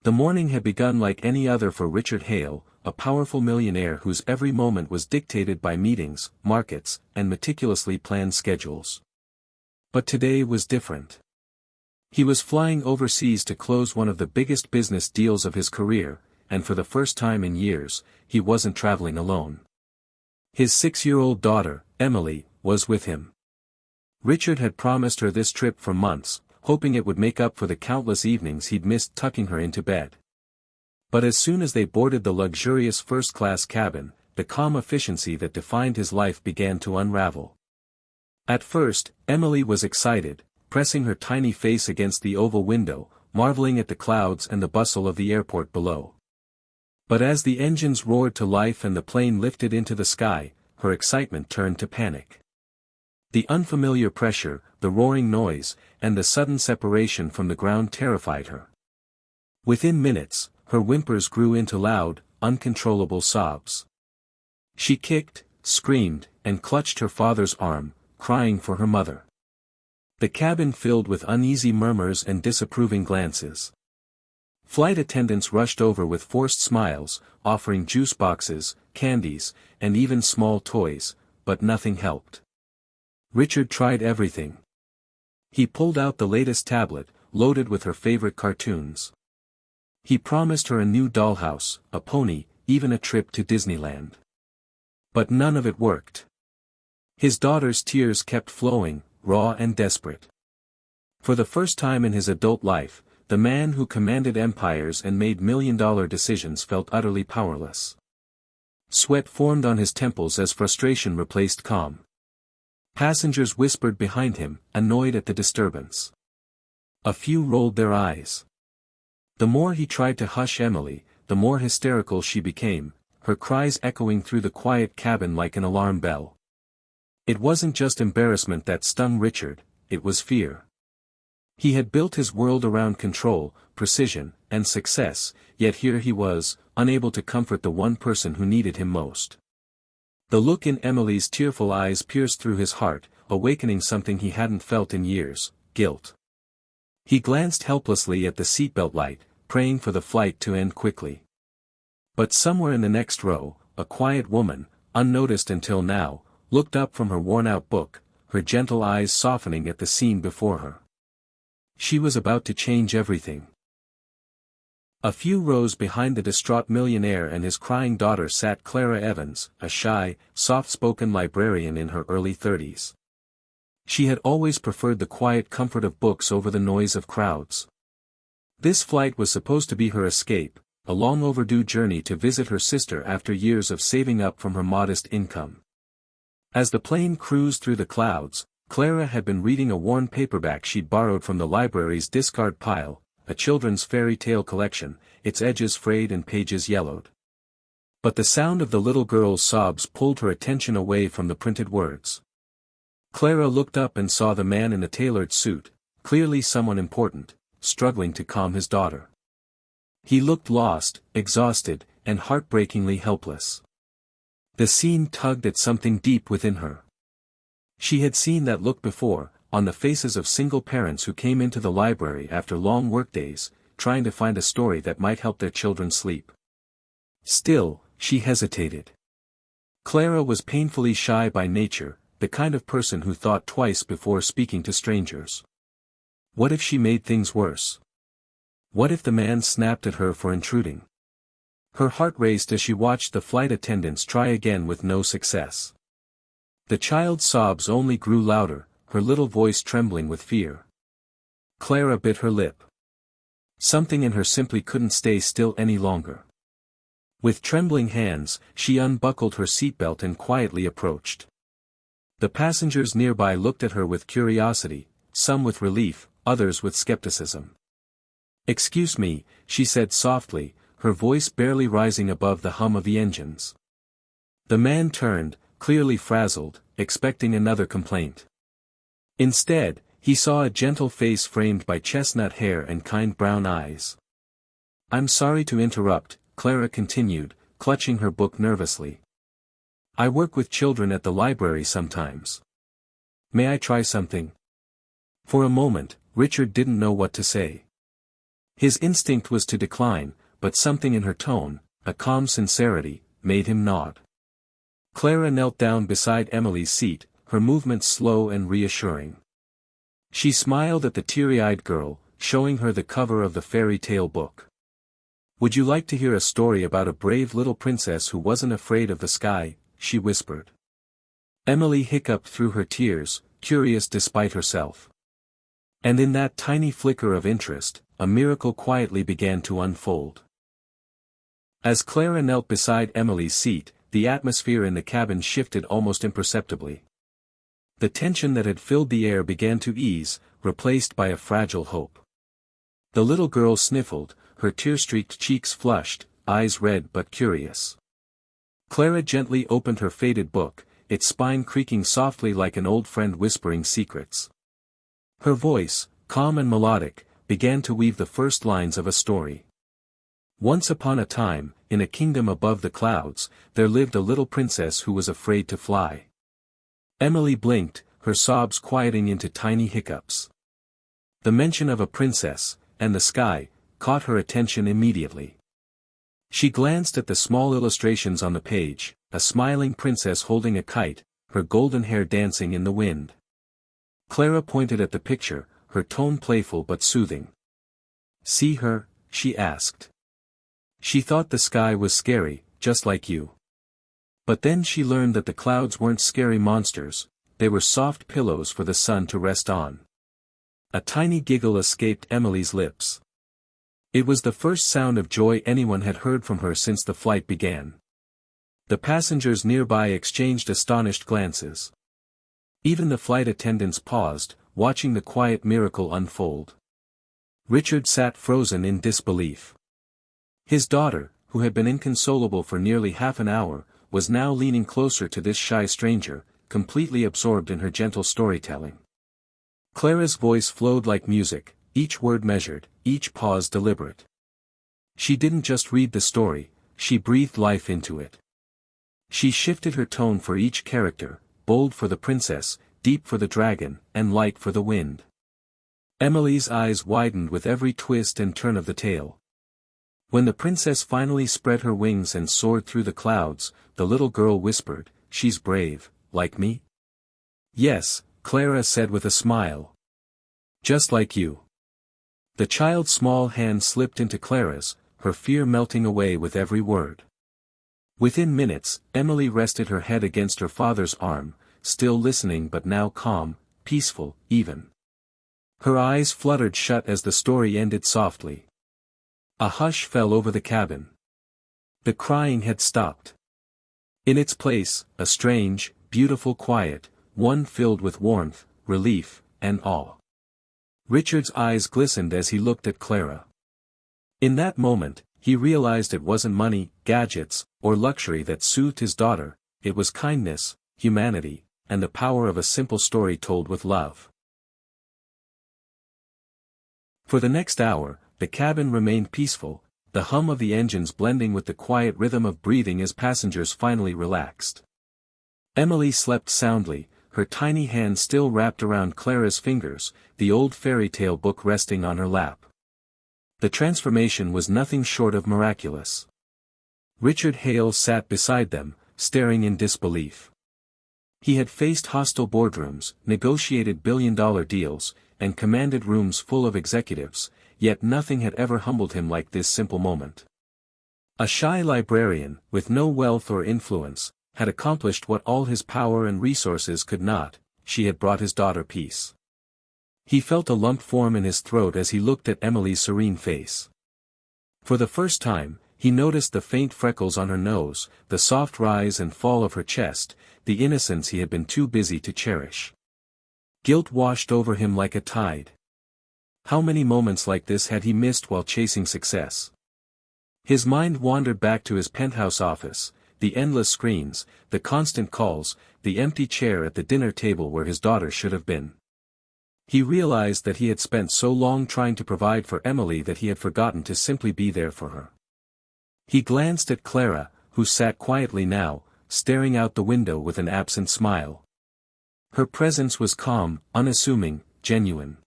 The morning had begun like any other for Richard Hale, a powerful millionaire whose every moment was dictated by meetings, markets, and meticulously planned schedules. But today was different. He was flying overseas to close one of the biggest business deals of his career, and for the first time in years, he wasn't traveling alone. His 6-year-old daughter, Emily, was with him. Richard had promised her this trip for months, hoping it would make up for the countless evenings he'd missed tucking her into bed. But as soon as they boarded the luxurious first-class cabin, the calm efficiency that defined his life began to unravel. At first, Emily was excited, pressing her tiny face against the oval window, marveling at the clouds and the bustle of the airport below. But as the engines roared to life and the plane lifted into the sky, her excitement turned to panic. The unfamiliar pressure, the roaring noise, and the sudden separation from the ground terrified her. Within minutes, her whimpers grew into loud, uncontrollable sobs. She kicked, screamed, and clutched her father's arm, crying for her mother. The cabin filled with uneasy murmurs and disapproving glances. Flight attendants rushed over with forced smiles, offering juice boxes, candies, and even small toys, but nothing helped. Richard tried everything. He pulled out the latest tablet, loaded with her favorite cartoons. He promised her a new dollhouse, a pony, even a trip to Disneyland. But none of it worked. His daughter's tears kept flowing, raw and desperate. For the first time in his adult life, the man who commanded empires and made million-dollar decisions felt utterly powerless. Sweat formed on his temples as frustration replaced calm. Passengers whispered behind him, annoyed at the disturbance. A few rolled their eyes. The more he tried to hush Emily, the more hysterical she became, her cries echoing through the quiet cabin like an alarm bell. It wasn't just embarrassment that stung Richard, it was fear. He had built his world around control, precision, and success, yet here he was, unable to comfort the one person who needed him most. The look in Emily's tearful eyes pierced through his heart, awakening something he hadn't felt in years, guilt. He glanced helplessly at the seatbelt light, praying for the flight to end quickly. But somewhere in the next row, a quiet woman, unnoticed until now, looked up from her worn-out book, her gentle eyes softening at the scene before her. She was about to change everything. A few rows behind the distraught millionaire and his crying daughter sat Clara Evans, a shy, soft-spoken librarian in her early 30s. She had always preferred the quiet comfort of books over the noise of crowds. This flight was supposed to be her escape, a long-overdue journey to visit her sister after years of saving up from her modest income. As the plane cruised through the clouds, Clara had been reading a worn paperback she'd borrowed from the library's discard pile, a children's fairy tale collection, its edges frayed and pages yellowed. But the sound of the little girl's sobs pulled her attention away from the printed words. Clara looked up and saw the man in the tailored suit, clearly someone important, struggling to calm his daughter. He looked lost, exhausted, and heartbreakingly helpless. The scene tugged at something deep within her. She had seen that look before, on the faces of single parents who came into the library after long workdays, trying to find a story that might help their children sleep. Still, she hesitated. Clara was painfully shy by nature, the kind of person who thought twice before speaking to strangers. What if she made things worse? What if the man snapped at her for intruding? Her heart raced as she watched the flight attendants try again with no success. The child's sobs only grew louder, her little voice trembling with fear. Clara bit her lip. Something in her simply couldn't stay still any longer. With trembling hands, she unbuckled her seatbelt and quietly approached. The passengers nearby looked at her with curiosity, some with relief, others with skepticism. "Excuse me," she said softly, her voice barely rising above the hum of the engines. The man turned, clearly frazzled, expecting another complaint. Instead, he saw a gentle face framed by chestnut hair and kind brown eyes. "I'm sorry to interrupt," Clara continued, clutching her book nervously. "I work with children at the library sometimes. May I try something?" For a moment, Richard didn't know what to say. His instinct was to decline, but something in her tone, a calm sincerity, made him nod. Clara knelt down beside Emily's seat, her movements slow and reassuring. She smiled at the teary-eyed girl, showing her the cover of the fairy tale book. "Would you like to hear a story about a brave little princess who wasn't afraid of the sky?" she whispered. Emily hiccuped through her tears, curious despite herself. And in that tiny flicker of interest, a miracle quietly began to unfold. As Clara knelt beside Emily's seat, the atmosphere in the cabin shifted almost imperceptibly. The tension that had filled the air began to ease, replaced by a fragile hope. The little girl sniffled, her tear-streaked cheeks flushed, eyes red but curious. Clara gently opened her faded book, its spine creaking softly like an old friend whispering secrets. Her voice, calm and melodic, began to weave the first lines of a story. Once upon a time, in a kingdom above the clouds, there lived a little princess who was afraid to fly. Emily blinked, her sobs quieting into tiny hiccups. The mention of a princess, and the sky, caught her attention immediately. She glanced at the small illustrations on the page, a smiling princess holding a kite, her golden hair dancing in the wind. Clara pointed at the picture, her tone playful but soothing. "See her?" she asked. "She thought the sky was scary, just like you. But then she learned that the clouds weren't scary monsters, they were soft pillows for the sun to rest on." A tiny giggle escaped Emily's lips. It was the first sound of joy anyone had heard from her since the flight began. The passengers nearby exchanged astonished glances. Even the flight attendants paused, watching the quiet miracle unfold. Richard sat frozen in disbelief. His daughter, who had been inconsolable for nearly half an hour, was now leaning closer to this shy stranger, completely absorbed in her gentle storytelling. Clara's voice flowed like music, each word measured, each pause deliberate. She didn't just read the story, she breathed life into it. She shifted her tone for each character, bold for the princess, deep for the dragon, and light for the wind. Emily's eyes widened with every twist and turn of the tale. When the princess finally spread her wings and soared through the clouds, the little girl whispered, "She's brave, like me?" "Yes," Clara said with a smile. "Just like you." The child's small hand slipped into Clara's, her fear melting away with every word. Within minutes, Emily rested her head against her father's arm, still listening but now calm, peaceful, even. Her eyes fluttered shut as the story ended softly. A hush fell over the cabin. The crying had stopped. In its place, a strange, beautiful quiet, one filled with warmth, relief, and awe. Richard's eyes glistened as he looked at Clara. In that moment, he realized it wasn't money, gadgets, or luxury that soothed his daughter, it was kindness, humanity, and the power of a simple story told with love. For the next hour, the cabin remained peaceful, the hum of the engines blending with the quiet rhythm of breathing as passengers finally relaxed. Emily slept soundly, her tiny hand still wrapped around Clara's fingers, the old fairy tale book resting on her lap. The transformation was nothing short of miraculous. Richard Hale sat beside them, staring in disbelief. He had faced hostile boardrooms, negotiated billion-dollar deals, and commanded rooms full of executives, yet nothing had ever humbled him like this simple moment. A shy librarian, with no wealth or influence, had accomplished what all his power and resources could not, she had brought his daughter peace. He felt a lump form in his throat as he looked at Emily's serene face. For the first time, he noticed the faint freckles on her nose, the soft rise and fall of her chest, the innocence he had been too busy to cherish. Guilt washed over him like a tide. How many moments like this had he missed while chasing success? His mind wandered back to his penthouse office, the endless screens, the constant calls, the empty chair at the dinner table where his daughter should have been. He realized that he had spent so long trying to provide for Emily that he had forgotten to simply be there for her. He glanced at Clara, who sat quietly now, staring out the window with an absent smile. Her presence was calm, unassuming, genuine.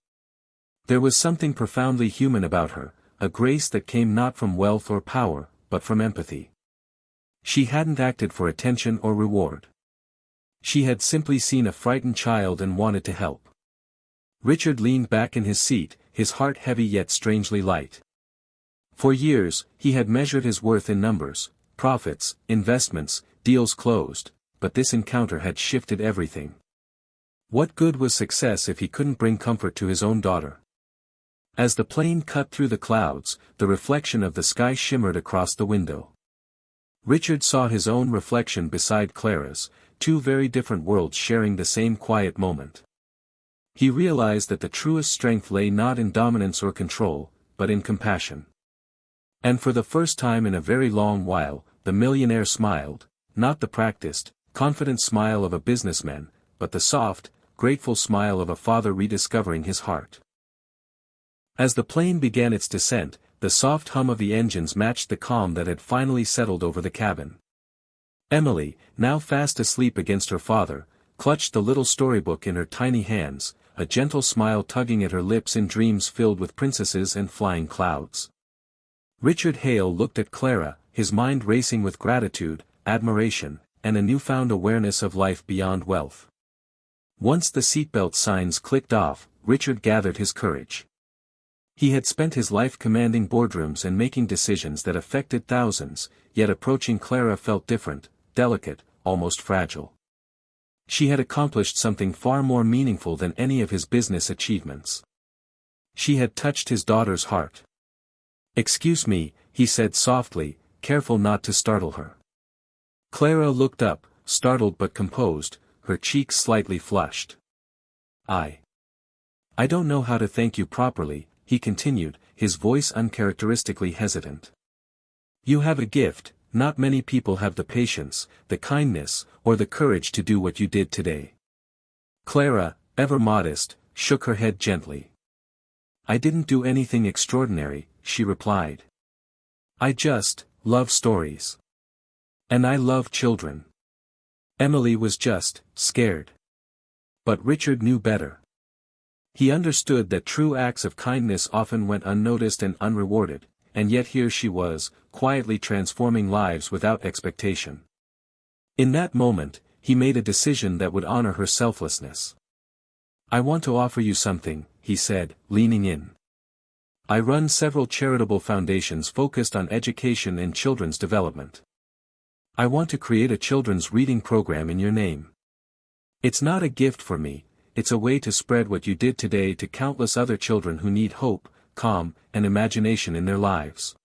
There was something profoundly human about her, a grace that came not from wealth or power, but from empathy. She hadn't acted for attention or reward. She had simply seen a frightened child and wanted to help. Richard leaned back in his seat, his heart heavy yet strangely light. For years, he had measured his worth in numbers, profits, investments, deals closed, but this encounter had shifted everything. What good was success if he couldn't bring comfort to his own daughter? As the plane cut through the clouds, the reflection of the sky shimmered across the window. Richard saw his own reflection beside Clara's, two very different worlds sharing the same quiet moment. He realized that the truest strength lay not in dominance or control, but in compassion. And for the first time in a very long while, the millionaire smiled, not the practiced, confident smile of a businessman, but the soft, grateful smile of a father rediscovering his heart. As the plane began its descent, the soft hum of the engines matched the calm that had finally settled over the cabin. Emily, now fast asleep against her father, clutched the little storybook in her tiny hands, a gentle smile tugging at her lips in dreams filled with princesses and flying clouds. Richard Hale looked at Clara, his mind racing with gratitude, admiration, and a newfound awareness of life beyond wealth. Once the seatbelt signs clicked off, Richard gathered his courage. He had spent his life commanding boardrooms and making decisions that affected thousands, yet approaching Clara felt different, delicate, almost fragile. She had accomplished something far more meaningful than any of his business achievements. She had touched his daughter's heart. "Excuse me," he said softly, careful not to startle her. Clara looked up, startled but composed, her cheeks slightly flushed. I don't know how to thank you properly," he continued, his voice uncharacteristically hesitant. "You have a gift, not many people have the patience, the kindness, or the courage to do what you did today." Clara, ever modest, shook her head gently. "I didn't do anything extraordinary," she replied. "I just love stories. And I love children." Emily was just scared. But Richard knew better. He understood that true acts of kindness often went unnoticed and unrewarded, and yet here she was, quietly transforming lives without expectation. In that moment, he made a decision that would honor her selflessness. "I want to offer you something," he said, leaning in. "I run several charitable foundations focused on education and children's development. I want to create a children's reading program in your name. It's not a gift for me, it's a way to spread what you did today to countless other children who need hope, calm, and imagination in their lives."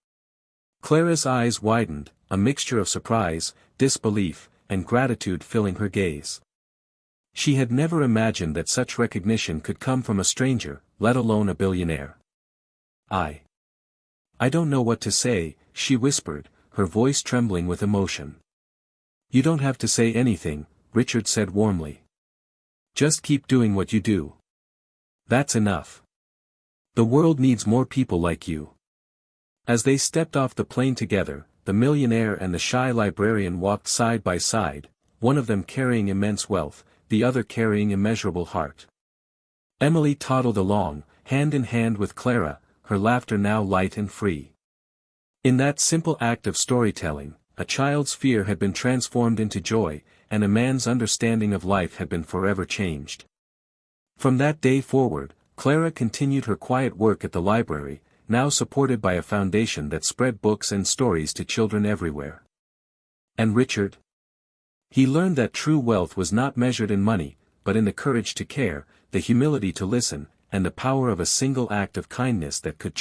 Clara's eyes widened, a mixture of surprise, disbelief, and gratitude filling her gaze. She had never imagined that such recognition could come from a stranger, let alone a billionaire. I don't know what to say," she whispered, her voice trembling with emotion. "You don't have to say anything," Richard said warmly. "Just keep doing what you do. That's enough. The world needs more people like you." As they stepped off the plane together, the millionaire and the shy librarian walked side by side, one of them carrying immense wealth, the other carrying immeasurable heart. Emily toddled along, hand in hand with Clara, her laughter now light and free. In that simple act of storytelling, a child's fear had been transformed into joy, and a man's understanding of life had been forever changed. From that day forward, Clara continued her quiet work at the library, now supported by a foundation that spread books and stories to children everywhere. And Richard? He learned that true wealth was not measured in money, but in the courage to care, the humility to listen, and the power of a single act of kindness that could